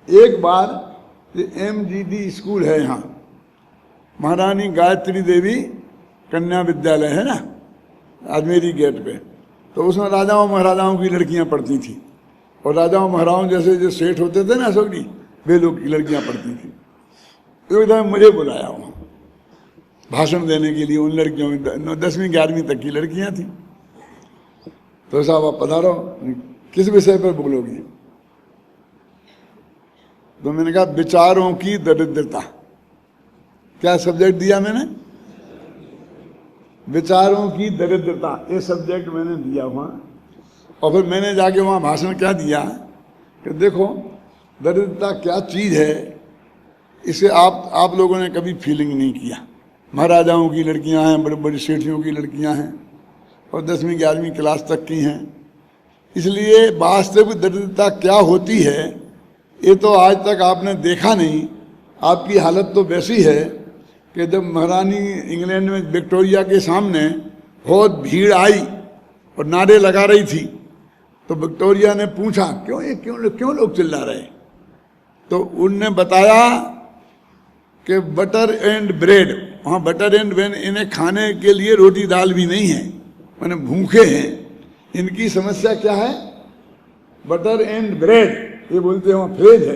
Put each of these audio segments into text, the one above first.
एक बार MGD school है यहाँ, महारानी गायत्री देवी कन्या विद्यालय है ना, अजमेरी गेट पे, तो उसमें राजाओं महाराजाओं की लड़कियां पढ़ती थी, और राजाओं महाराजाओं जैसे जो सेठ होते थे ना अशोक जी, वे लोग की लड़कियां पढ़ती थी। तो एकदम मुझे बुलाया वहाँ भाषण देने के लिए। उन लड़कियों में 10वीं 11वीं तक की लड़कियां थी। तो साहब आप पधारो, किस विषय पर बोलोगे? तो मैंने कहा विचारों की दरिद्रता। क्या सब्जेक्ट दिया मैंने? विचारों की दरिद्रता, ये सब्जेक्ट मैंने दिया वहाँ। और फिर मैंने जाके वहाँ भाषण क्या दिया कि देखो दरिद्रता क्या चीज़ है, इसे आप लोगों ने कभी फीलिंग नहीं किया। महाराजाओं की लड़कियां हैं, बड़े बड़े सेठियों की लड़कियां हैं, और 10वीं 11वीं क्लास तक की हैं। इसलिए वास्तविक दरिद्रता क्या होती है ये तो आज तक आपने देखा नहीं। आपकी हालत तो वैसी है कि जब महारानी इंग्लैंड में विक्टोरिया के सामने बहुत भीड़ आई और नारे लगा रही थी, तो विक्टोरिया ने पूछा क्यों लोग चिल्ला रहे? तो उनने बताया कि बटर एंड ब्रेड, वहाँ बटर एंड ब्रेड, इन्हें खाने के लिए रोटी दाल भी नहीं है, मैंने भूखे हैं। इनकी समस्या क्या है? बटर एंड ब्रेड, ये बोलते हैं वहाँ फ्रेज है।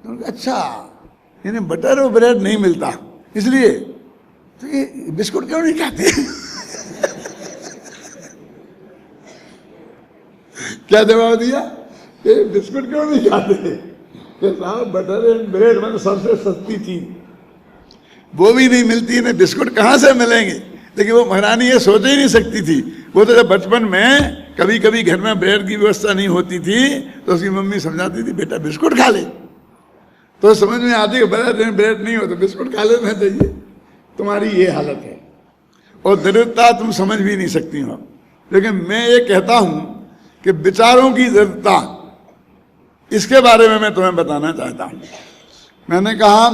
तो अच्छा, इन्हें बटर और ब्रेड नहीं मिलता, इसलिए तो ये बिस्कुट क्यों नहीं खाते? क्या जवाब दिया? ये बिस्कुट क्यों नहीं खाते? साहब बटर एंड ब्रेड मतलब सबसे सस्ती चीज, वो भी नहीं मिलती, इन्हें बिस्कुट कहाँ से मिलेंगे? लेकिन वो महारानी ये सोच ही नहीं सकती थी। वो तो जब बचपन में कभी कभी घर में ब्रेड की व्यवस्था नहीं होती थी तो उसकी मम्मी समझाती थी बेटा बिस्कुट खा ले, तो समझ में आती है ब्रेड नहीं हो तो बिस्कुट खा लेना चाहिए। तुम्हारी ये हालत है, और दरिद्रता तुम समझ भी नहीं सकती हो। लेकिन मैं ये कहता हूं कि विचारों की दरिद्रता, इसके बारे में मैं तुम्हें बताना चाहता हूं। मैंने कहा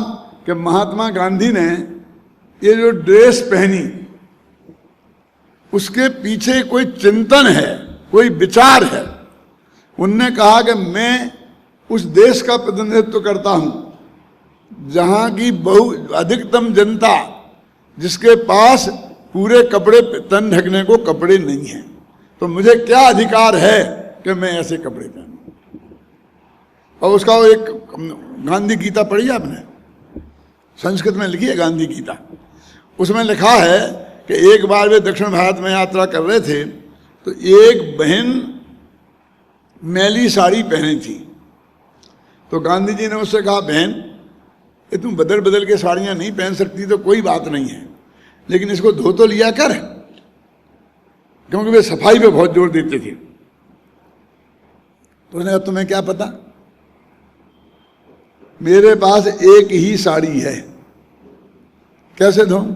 कि महात्मा गांधी ने ये जो ड्रेस पहनी, उसके पीछे कोई चिंतन है, कोई विचार है। उनने कहा कि मैं उस देश का प्रतिनिधित्व करता हूं जहां की अधिकतम जनता, जिसके पास पूरे कपड़े, तन ढकने को कपड़े नहीं हैं, तो मुझे क्या अधिकार है कि मैं ऐसे कपड़े पहनूं? और उसका वो एक गांधी गीता पढ़ी आपने, संस्कृत में लिखी है गांधी गीता। उसमें लिखा है कि एक बार वे दक्षिण भारत में यात्रा कर रहे थे, तो एक बहन मैली साड़ी पहनी थी। तो गांधी जी ने उससे कहा बहन ये तुम बदल बदल के साड़ियां नहीं पहन सकती तो कोई बात नहीं है, लेकिन इसको धो तो लिया कर, क्योंकि वे सफाई पे बहुत जोर देते थे। तो उसने कहा तुम्हें क्या पता, मेरे पास एक ही साड़ी है, कैसे धोऊं?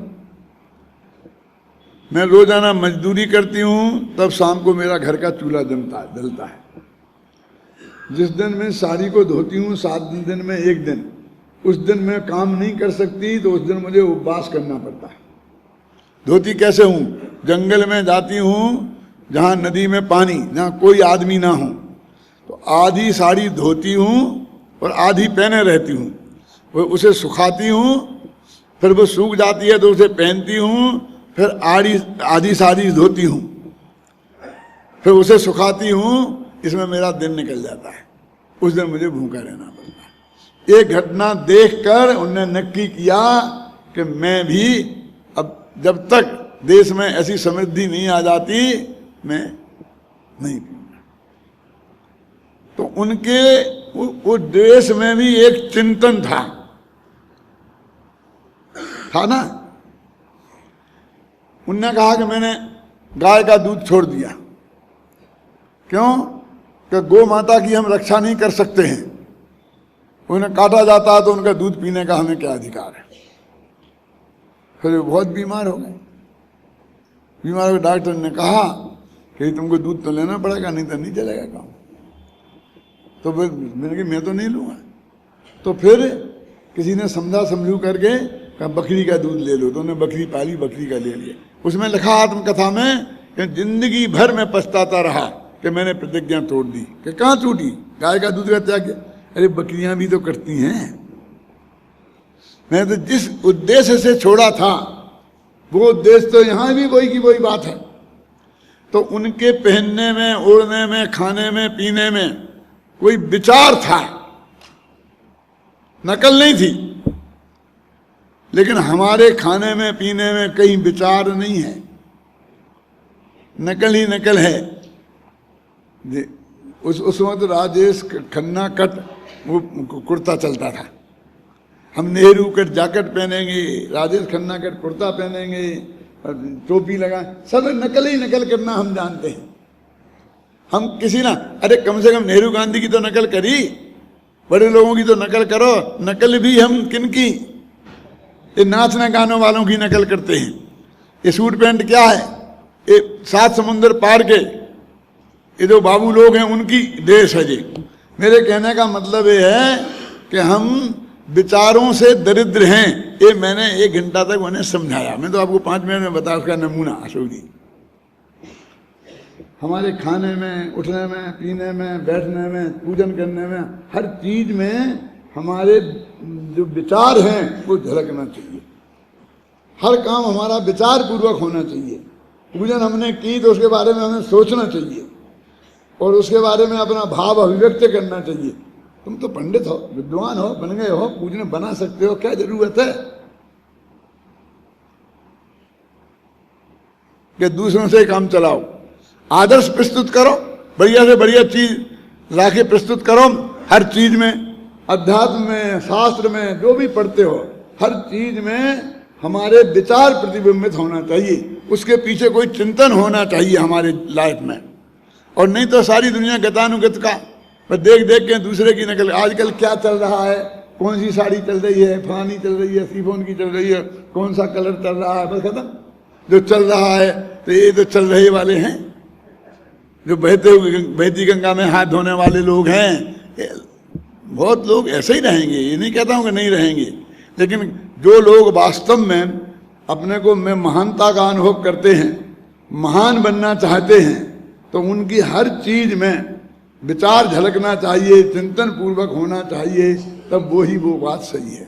मैं रोजाना मजदूरी करती हूं, तब शाम को मेरा घर का चूल्हा जलता है। जिस दिन मैं साड़ी को धोती हूं 7 दिन में एक दिन, उस दिन मैं काम नहीं कर सकती, तो उस दिन मुझे उपवास करना पड़ता है। धोती कैसे हूं? जंगल में जाती हूं जहां नदी में पानी, जहां कोई आदमी ना हो, तो आधी साड़ी धोती हूं और आधी पहने रहती हूँ। वो उसे सुखाती हूँ, फिर वो सूख जाती है तो उसे पहनती हूँ, फिर आधी साड़ी धोती हूँ, फिर उसे सुखाती हूँ। इसमें मेरा दिन निकल जाता है, उस दिन मुझे भूखा रहना पड़ता है। ये घटना देखकर उन्होंने नक्की किया कि मैं भी अब जब तक देश में ऐसी समृद्धि नहीं आ जाती मैं नहीं पीऊंगा। तो उनके वो देश में भी एक चिंतन था ना। उनने कहा कि मैंने गाय का दूध छोड़ दिया, क्यों? कि गौ माता की हम रक्षा नहीं कर सकते हैं, उन्हें काटा जाता है तो उनका दूध पीने का हमें क्या अधिकार है। फिर वो बहुत बीमार हो गए। बीमार हो, डॉक्टर ने कहा कि तुमको दूध तो लेना पड़ेगा, नहीं तो नहीं चलेगा काम। तो फिर मैंने कहा मैं तो नहीं लूँगा। तो फिर किसी ने समझू करके कहा बकरी का दूध ले लो, तो उन्होंने बकरी पाली, बकरी का ले लिया। उसमें लिखा आत्मकथा में कि जिंदगी भर में पछताता रहा कि मैंने प्रतिज्ञा तोड़ दी। कि कहाँ टूटी? गाय का दूध का त्याग किया। अरे बकरियां भी तो करती हैं। मैं तो जिस उद्देश्य से छोड़ा था वो उद्देश्य तो यहां भी वही की वही बात है। तो उनके पहनने में, ओढ़ने में, खाने में, पीने में कोई विचार था, नकल नहीं थी। लेकिन हमारे खाने में, पीने में कहीं विचार नहीं है, नकल ही नकल है। उस वक्त राजेश खन्ना कट वो कुर्ता चलता था। हम नेहरू कट जैकेट पहनेंगे, राजेश खन्ना कट कुर्ता पहनेंगे, टोपी लगा, सब नकल ही नकल करना हम जानते हैं। हम किसी ना, अरे कम से कम नेहरू गांधी की तो नकल करी, बड़े लोगों की तो नकल करो। नकल भी हम किनकी? ये नाचने गानों वालों की नकल करते हैं। ये सूट पैंट क्या है? ये 7 समुंदर पार के ये जो बाबू लोग हैं उनकी देश है जी। मेरे कहने का मतलब ये है कि हम विचारों से दरिद्र हैं। ये मैंने 1 घंटा तक उन्हें समझाया। मैं तो आपको 5 मिनट में बता उसका नमूना। अशोक जी, हमारे खाने में, उठने में, पीने में, बैठने में, पूजन करने में, हर चीज में हमारे जो विचार हैं वो झलकना चाहिए। हर काम हमारा विचार पूर्वक होना चाहिए। पूजन हमने की तो उसके बारे में हमें सोचना चाहिए और उसके बारे में अपना भाव अभिव्यक्त करना चाहिए। तुम तो पंडित हो, विद्वान हो, बन गए हो, पूजने बना सकते हो, क्या जरूरत है कि दूसरों से काम चलाओ। आदर्श प्रस्तुत करो, बढ़िया से बढ़िया चीज लाके प्रस्तुत करो। हर चीज में, अध्यात्म में, शास्त्र में, जो भी पढ़ते हो, हर चीज में हमारे विचार प्रतिबिंबित होना चाहिए। उसके पीछे कोई चिंतन होना चाहिए हमारे लाइफ में। और नहीं तो सारी दुनिया गतानुगत का देख देख के दूसरे की नकल। आजकल क्या चल रहा है, कौन सी साड़ी चल रही है, फलानी चल रही है, सीफोन की चल रही है, कौन सा कलर चल रहा है, बस खत्म। जो चल रहा है तो ये तो चल रहे वाले हैं, जो बहती गंगा में हाथ धोने वाले लोग हैं। बहुत लोग ऐसे ही रहेंगे, ये नहीं कहता हूं कि नहीं रहेंगे। लेकिन जो लोग वास्तव में अपने को में महानता का अनुभव करते हैं, महान बनना चाहते हैं, तो उनकी हर चीज में विचार झलकना चाहिए, चिंतन पूर्वक होना चाहिए, तब वो बात सही है।